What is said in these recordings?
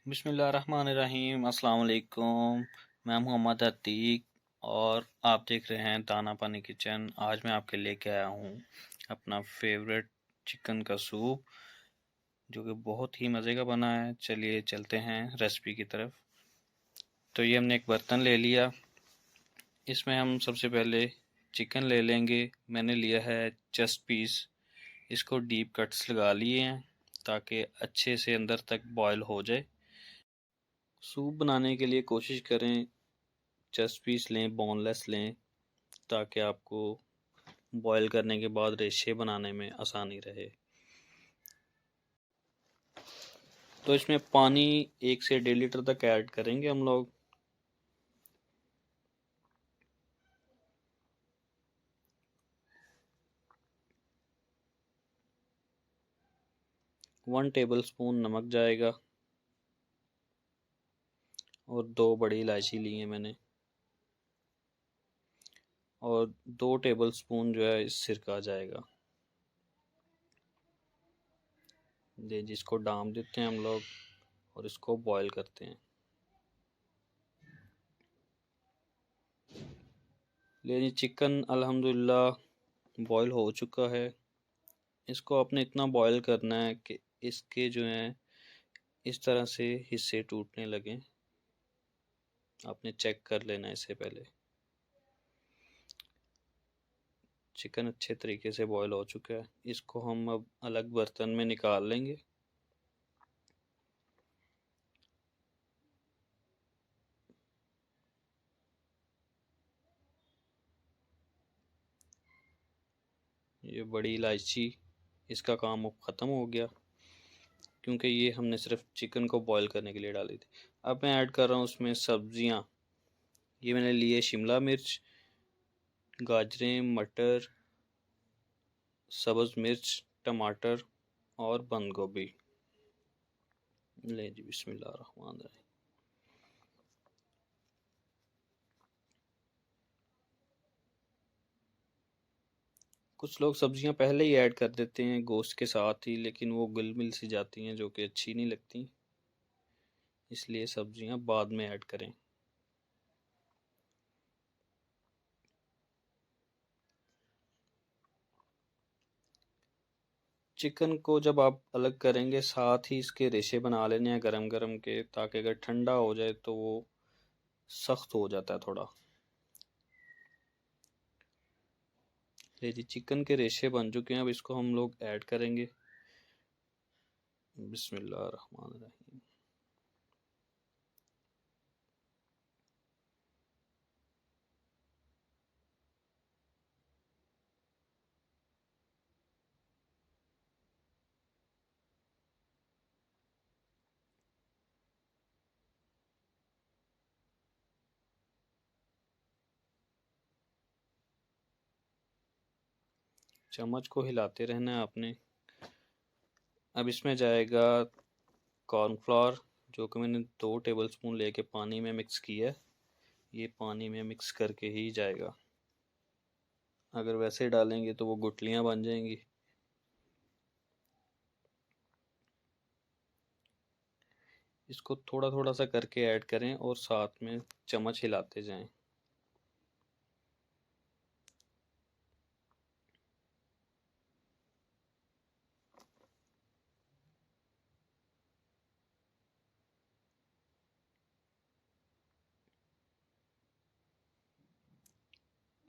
बिस्मिल्लाहिर्रहमानिर्रहीम। अस्सलाम वालेकुम। मैं मोहम्मद अतीक और आप देख रहे हैं दाना पानी किचन। आज मैं आपके लेके आया हूँ अपना फेवरेट चिकन का सूप, जो कि बहुत ही मज़े का बना है। चलिए चलते हैं रेसिपी की तरफ। तो ये हमने एक बर्तन ले लिया। इसमें हम सबसे पहले चिकन ले लेंगे। मैंने लिया है चेस्ट पीस। इसको डीप कट्स लगा लिए हैं ताकि अच्छे से अंदर तक बॉयल हो जाए। सूप बनाने के लिए कोशिश करें चेस्ट पीस लें, बोनलेस लें, ताकि आपको बॉईल करने के बाद रेशे बनाने में आसानी रहे। तो इसमें पानी 1 से 1.5 लीटर तक ऐड करेंगे हम लोग। वन टेबल स्पून नमक जाएगा और 2 बड़ी इलायची ली है मैंने, और 2 टेबल स्पून जो है सिरका जाएगा। जिसको डाम देते हैं हम लोग और इसको बॉईल करते हैं। जी, चिकन अल्हम्दुलिल्लाह बॉईल हो चुका है। इसको आपने इतना बॉईल करना है कि इसके जो हैं इस तरह से हिस्से टूटने लगें। आपने चेक कर लेना है इससे पहले। चिकन अच्छे तरीके से बॉईल हो चुका है। इसको हम अब अलग बर्तन में निकाल लेंगे। ये बड़ी इलायची, इसका काम अब ख़त्म हो गया, क्योंकि ये हमने सिर्फ चिकन को बॉईल करने के लिए डाली थी। अब मैं ऐड कर रहा हूँ उसमें सब्जियाँ। ये मैंने लिए शिमला मिर्च, गाजरें, मटर, सब्ज़ मिर्च, टमाटर और बंद गोभी। ले जी, बिस्मिल्लाहिर्रहमानिर्रहीम। कुछ लोग सब्जियां पहले ही ऐड कर देते हैं गोश्त के साथ ही, लेकिन वो घुल मिल सी जाती हैं, जो कि अच्छी नहीं लगती। इसलिए सब्जियां बाद में ऐड करें। चिकन को जब आप अलग करेंगे, साथ ही इसके रेशे बना लेने हैं गरम गरम के, ताकि अगर ठंडा हो जाए तो वो सख्त हो जाता है थोड़ा। ये जी, चिकन के रेशे बन चुके हैं। अब इसको हम लोग ऐड करेंगे। बिस्मिल्लाहिर्रहमानिर्रहीम। चम्मच को हिलाते रहना है आपने। अब इसमें जाएगा कॉर्नफ्लोर, जो कि मैंने 2 टेबल स्पून लेके पानी में मिक्स किया है। ये पानी में मिक्स करके ही जाएगा। अगर वैसे डालेंगे तो वो गुठलियाँ बन जाएंगी। इसको थोड़ा थोड़ा सा करके ऐड करें और साथ में चम्मच हिलाते जाएं।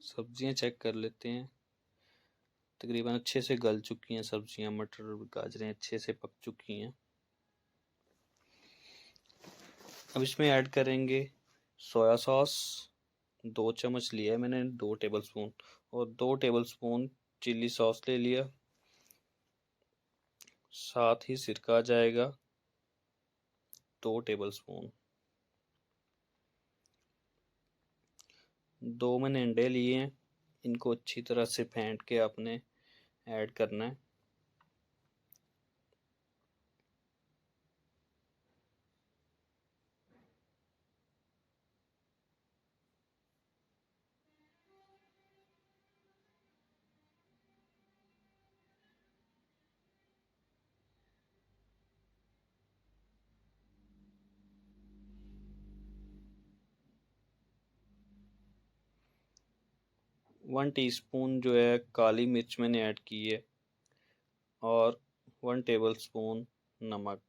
सब्जियां चेक कर लेते हैं। तकरीबन अच्छे से गल चुकी हैं सब्जियां। मटर गाजरें अच्छे से पक चुकी हैं। अब इसमें ऐड करेंगे सोया सॉस। 2 चम्मच लिया है मैंने, 2 टेबल स्पून, और 2 टेबल स्पून चिल्ली सॉस ले लिया। साथ ही सिरका जाएगा 2 टेबल स्पून। 2 मैंने अंडे लिए हैं। इनको अच्छी तरह से फेंट के आपने ऐड करना है। 1 टीस्पून जो है काली मिर्च मैंने ऐड की है और 1 टेबलस्पून नमक।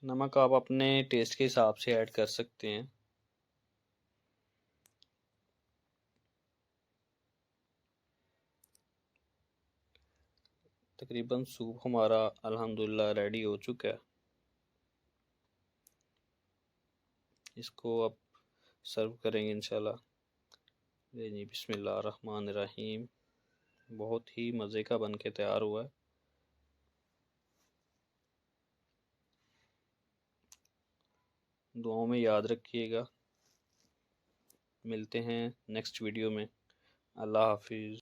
नमक आप अपने टेस्ट के हिसाब से ऐड कर सकते हैं। तकरीबन सूप हमारा अल्हम्दुलिल्लाह रेडी हो चुका है। इसको अब सर्व करेंगे इंशाल्लाह। जी बिस्मिल्लाह रहमान रहीम। बहुत ही मज़े का बन के तैयार हुआ है। दुआओं में याद रखिएगा। मिलते हैं नेक्स्ट वीडियो में। अल्लाह हाफिज़।